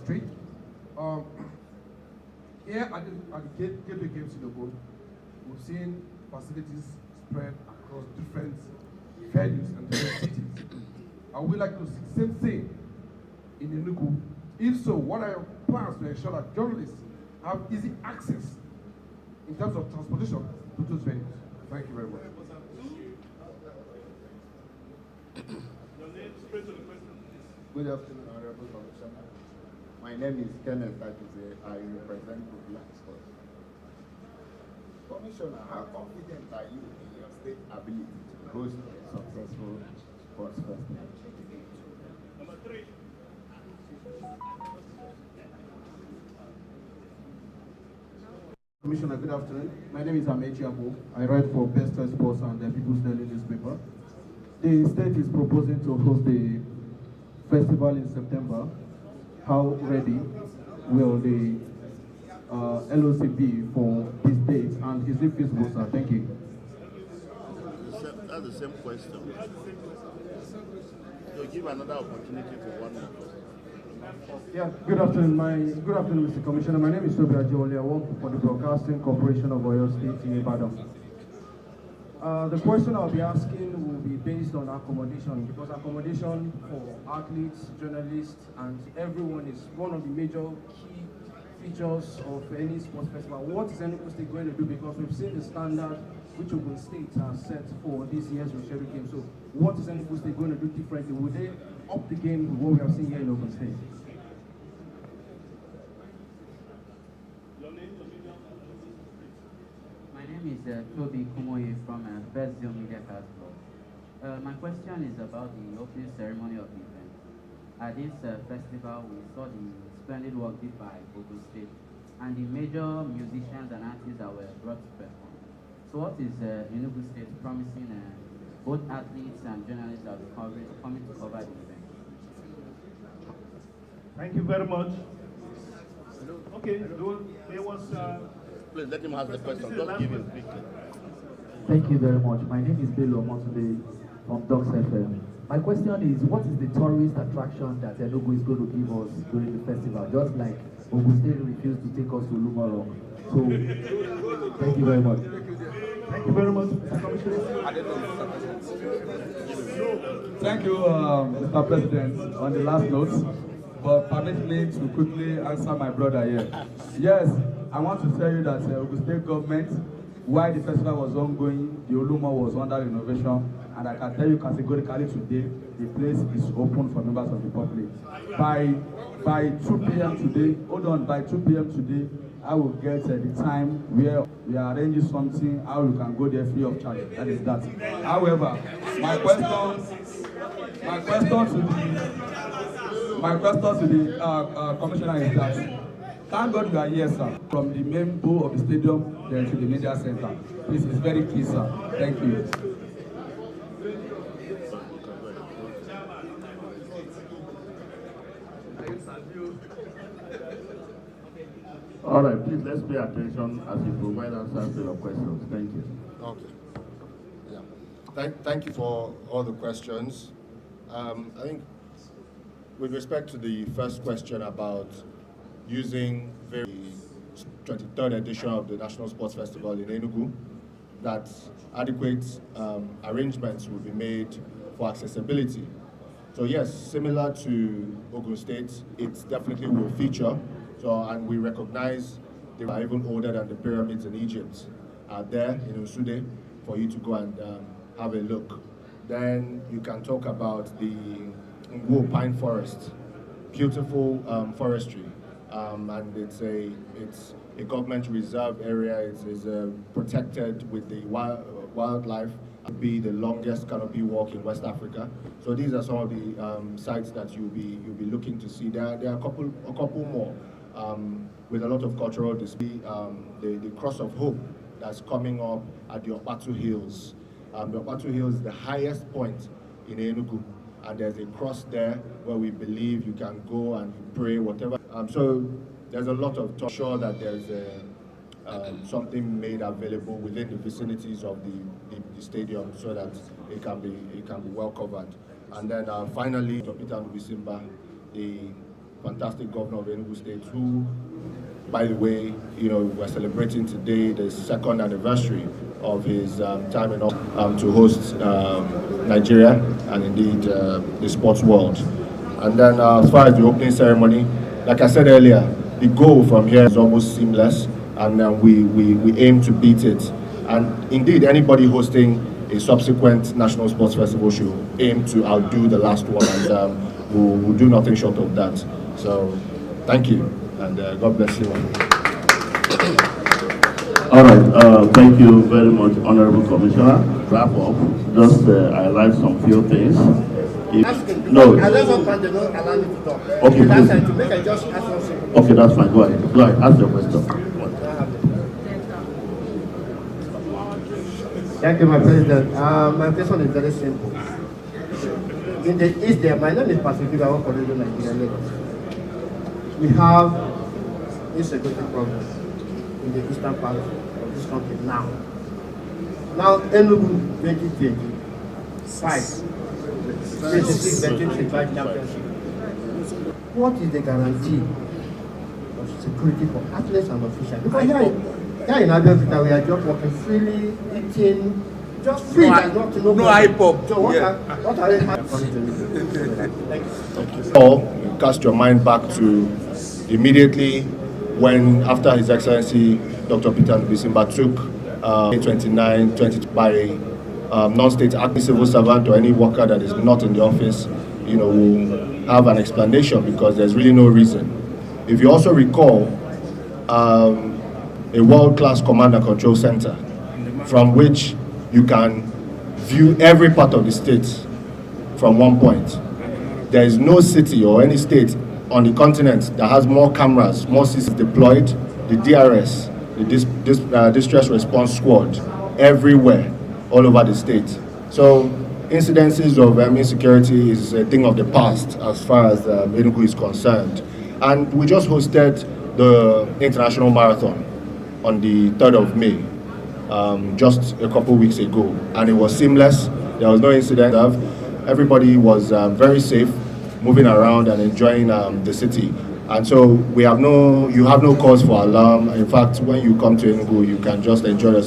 Street. Um, Here at the Gateway Games in Ogun, we've seen facilities spread across different venues and different cities. I would like to see the same thing in Enugu. If so, what are your plans to ensure that journalists have easy access in terms of transportation to those venues? Thank you very much. Good afternoon, Honorable Commissioner. My name is Kenneth Akize. I represent Black Sports. Commissioner, how confident are you in your state ability to host a successful sports festival? Number 3. Commissioner, good afternoon. My name is Amechi Abo. I write for Best Sports and the People's Daily newspaper. The state is proposing to host the festival in September. How ready will the LOC be for this date, and is it feasible, sir? Thank you. That's the same question. So give another opportunity for one more person. Yeah, good afternoon, Mr. Commissioner. My name is Toby Ajoli. I work for the Broadcasting Corporation of Oyo State in Ibadan. The question I'll be asking will be based on accommodation, because accommodation for athletes, journalists, and everyone is one of the major key features of any sports festival. What is Enugu State going to do? Because we've seen the standard which Ogun State has set for this year's Osheri game. So what is Enugu State going to do differently? Would they up the game with what we have seen here in Ogun State? My name is Toby Kumoye from Best Zone Media Castle. My question is about the opening ceremony of the event. At this festival, we saw the splendid work did by Ogun State and the major musicians and artists that were brought to perform. So what is Enugu State promising both athletes and journalists that will be coming to cover the event? Thank you very much. Okay, there was... Please let him ask the question. Just give him quickly. Thank you very much. My name is Bello Motunde from Docs FM. My question is, what is the tourist attraction that Enugu is going to give us during the festival? Just like Ogun State refused to take us to Luma Rock. So, thank you very much. Thank you very much. Thank you, Mr. President. On the last note, but permit me to quickly answer my brother here. Yes, I want to tell you that Ogun State government, while the festival was ongoing, the Oluma was under renovation, and I can tell you categorically today, the place is open for members of the public. By 2 p.m. today, by 2 p.m. today, I will get the time where we are arranging something, how you can go there free of charge. That is that. However, my question to the commissioner is that, thank God you are here, sir. From the main bowl of the stadium then to the media center. This is very key, sir. Thank you. All right, please let's pay attention as you provide answers to your questions. Thank you. Okay. Yeah. Thank you for all the questions. I think with respect to the first question about using the 23rd edition of the National Sports Festival in Enugu, that adequate arrangements will be made for accessibility. So yes, similar to Ogun State, it definitely will feature. So, and we recognize they are even older than the pyramids in Egypt there in Usude for you to go and have a look. Then you can talk about the Ngwo Pine Forest, beautiful forestry, and it's a government reserve area. It is protected with the wildlife. Be the longest canopy walk in West Africa. So these are some of the sites that you'll be looking to see. There are a couple more with a lot of cultural display. The Cross of Hope that's coming up at the Operaatune Hills. The Operaatune Hills is the highest point in Enugu, and there's a cross there where we believe you can go and pray, whatever. So there's a lot of talk. Sure that there's something made available within the vicinities of the stadium so that it can be well covered. And then finally, Peter Nubisimba, the fantastic governor of Enugu State, who, by the way, we're celebrating today the 2nd anniversary of his time in office to host Nigeria and indeed the sports world. And then as far as the opening ceremony, like I said earlier, the goal from here is almost seamless, and we aim to beat it. And indeed, anybody hosting a subsequent National Sports Festival should aim to outdo the last one, and we'll do nothing short of that. So, thank you, and God bless you. All right, thank you very much, Honorable Commissioner. Wrap up, just highlight some few things. No. I don't want to allow me to talk. Okay, please. To make I just ask something. Okay, that's fine. Go ahead, ask your question. Thank you, my president. My question is very simple. In the east there, my name is Pacific, I work for Radio Nigeria, Lagos. We have insecurity problems in the eastern part of this country now. Now, Enugu 2025, 26 championship. What is the guarantee of security for athletes and officials? Because here in Abuja, we are just walking freely, eating, just free. No hype up. So what are they happening to me? Thank you. Or cast your mind back to immediately when, after His Excellency Dr. Peter Ndubuisimba took 20 by a non-state acting civil servant or any worker that is not in the office, will have an explanation, because there's really no reason. If you also recall, a world-class command and control center from which you can view every part of the state from one point. There is no city or any state on the continent that has more cameras, more systems deployed, the DRS, the Distress Response Squad, everywhere, all over the state. So incidences of insecurity is a thing of the past as far as Enugu is concerned. And we just hosted the International Marathon on the 3rd of May, just a couple weeks ago, and it was seamless. There was no incident. Everybody was very safe, moving around and enjoying the city. And so you have no cause for alarm. In fact, when you come to Enugu, you can just enjoy yourself.